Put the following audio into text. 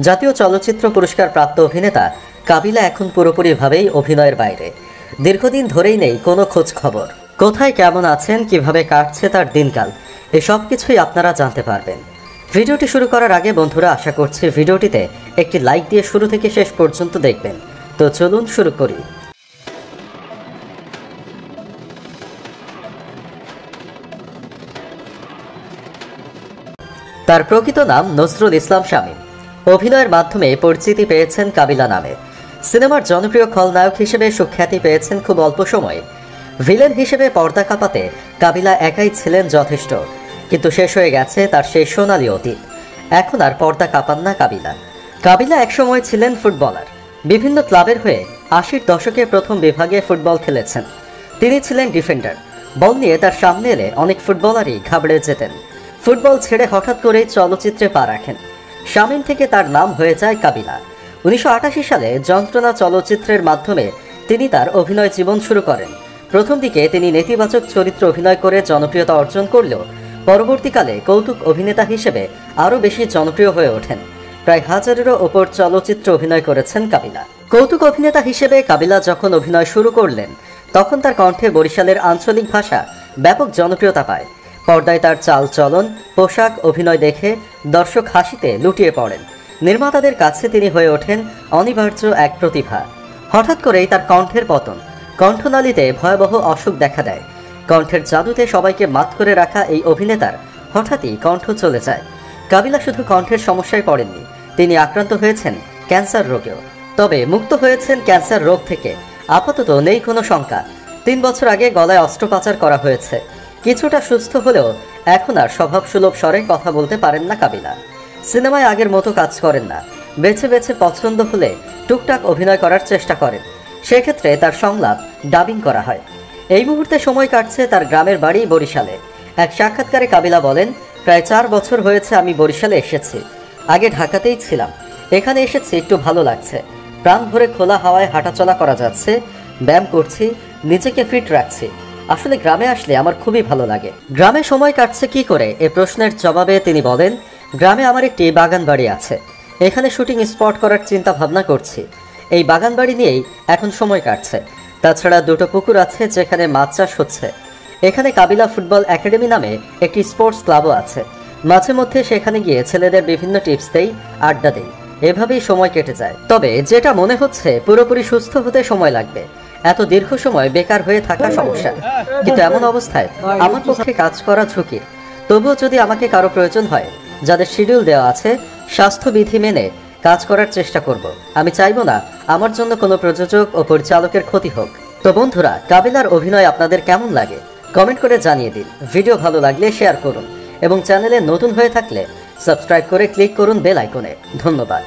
জাতীয় চলচ্চিত্র পুরস্কার প্রাপ্ত অভিনেতা কাবিলা এখন পুরোপুরিভাবেই অভিনয়ের বাইরে। দীর্ঘদিন ধরেই নেই কোনো খোঁজ খবর। কোথায় কেমন আছেন, কিভাবে কাটছে তার দিনকাল, এসব কিছুই আপনারা জানতে পারবেন। ভিডিওটি শুরু করার আগে বন্ধুরা, আশা করছি ভিডিওটিতে একটি লাইক দিয়ে শুরু থেকে শেষ পর্যন্ত দেখবেন। তো চলুন শুরু করি। তার প্রকৃত নাম নজরুল ইসলাম শামীম। অভিনয়ের মাধ্যমে পরিচিতি পেয়েছেন কাবিলা নামে। সিনেমার জনপ্রিয় খলনায়ক হিসেবে সুখ্যাতি পেয়েছেন খুব অল্প সময়ে। ভিলেন হিসেবে পর্দা কাঁপাতে কাবিলা একাই ছিলেন যথেষ্ট, কিন্তু শেষ হয়ে গেছে তার সেই সোনালি অতীত। এখন আর পর্দা কাঁপান না কাবিলা। কাবিলা একসময় ছিলেন ফুটবলার। বিভিন্ন ক্লাবের হয়ে ৮০-র দশকে প্রথম বিভাগে ফুটবল খেলেছেন। তিনি ছিলেন ডিফেন্ডার। বল নিয়ে তার সামনে এলে অনেক ফুটবলারই ঘাবড়ে যেতেন। ফুটবল ছেড়ে হঠাৎ করেই চলচ্চিত্রে পা রাখেন। শামীম থেকে তার নাম হয়ে যায় কাবিলা। ১৯৮৮ সালে যন্ত্রণা চলচ্চিত্রের মাধ্যমে তিনি তার অভিনয় জীবন শুরু করেন। প্রথম দিকে তিনি নেতিবাচক চরিত্রে অভিনয় করে জনপ্রিয়তা অর্জন করলেও পরবর্তীকালে কৌতুক অভিনেতা হিসেবে আরও বেশি জনপ্রিয় হয়ে ওঠেন। প্রায় ১০০০-এরও ওপর চলচ্চিত্রে অভিনয় করেছেন কাবিলা। কৌতুক অভিনেতা হিসেবে কাবিলা যখন অভিনয় শুরু করলেন, তখন তার কণ্ঠে বরিশালের আঞ্চলিক ভাষা ব্যাপক জনপ্রিয়তা পায়। পর্দায় তার চাল চলন, পোশাক, অভিনয় দেখে দর্শক হাসিতে লুটিয়ে পড়েন। নির্মাতাদের কাছে তিনি হয়ে ওঠেন অনিবার্য এক প্রতিভা। হঠাৎ করেই তার কণ্ঠের পতন। কণ্ঠনালীতে ভয়াবহ অসুখ দেখা দেয়। কণ্ঠের জাদুতে সবাইকে মাত করে রাখা এই অভিনেতার হঠাৎই কণ্ঠ চলে যায়। কাবিলা শুধু কণ্ঠের সমস্যায় পড়েননি, তিনি আক্রান্ত হয়েছেন ক্যান্সার রোগেও। তবে মুক্ত হয়েছেন ক্যান্সার রোগ থেকে আপাতত নেই কোনো শঙ্কা। ৩ বছর আগে গলায় অস্ত্রোপচার করা হয়েছে। কিছুটা সুস্থ হলেও এখন আর স্বভাবসুলভ স্বরে কথা বলতে পারেন না কাবিলা। সিনেমায় আগের মতো কাজ করেন না। বেছে বেছে পছন্দ হলে টুকটাক অভিনয় করার চেষ্টা করেন। সেক্ষেত্রে তার সংলাপ ডাবিং করা হয়। এই মুহূর্তে সময় কাটছে তার গ্রামের বাড়ি বরিশালে। এক সাক্ষাৎকারে কাবিলা বলেন, প্রায় ৪ বছর হয়েছে আমি বরিশালে এসেছি। আগে ঢাকাতেই ছিলাম। এখানে এসেছি, একটু ভালো লাগছে। প্রাণ ভরে খোলা হাওয়ায় হাঁটাচলা করা যাচ্ছে, ব্যায়াম করছি, নিজেকে ফিট রাখছি। আসলে গ্রামে আসলে আমার খুবই ভালো লাগে। গ্রামে সময় কাটছে কি করে এ প্রশ্নের জবাবে তিনি বলেন, গ্রামে আমার একটি বাগান বাড়ি আছে। এখানে শুটিং স্পট করার চিন্তা ভাবনা করছি। এই বাগান বাড়ি নিয়েই এখন সময় কাটছে। তাছাড়া 2টো পুকুর আছে যেখানে মাছ চাষ হচ্ছে। এখানে কাবিলা ফুটবল একাডেমি নামে একটি স্পোর্টস ক্লাবও আছে। মাঝে মধ্যে সেখানে গিয়ে ছেলেদের বিভিন্ন টিপস দেই, আড্ডা দেই। এভাবেই সময় কেটে যায়। তবে যেটা মনে হচ্ছে, পুরোপুরি সুস্থ হতে সময় লাগবে। এত দীর্ঘ সময় বেকার হয়ে থাকা সমস্যা, কিন্তু এমন অবস্থায় আমার পক্ষে কাজ করা ঝুঁকির। তবুও যদি আমাকে কারো প্রয়োজন হয়, যাদের শিডিউল দেওয়া আছে, স্বাস্থ্যবিধি মেনে কাজ করার চেষ্টা করব। আমি চাইবো না আমার জন্য কোনো প্রযোজক ও পরিচালকের ক্ষতি হোক। তো বন্ধুরা, কাবিলার অভিনয় আপনাদের কেমন লাগে কমেন্ট করে জানিয়ে দিন। ভিডিও ভালো লাগলে শেয়ার করুন এবং চ্যানেলে নতুন হয়ে থাকলে সাবস্ক্রাইব করে ক্লিক করুন বেল আইকনে। ধন্যবাদ।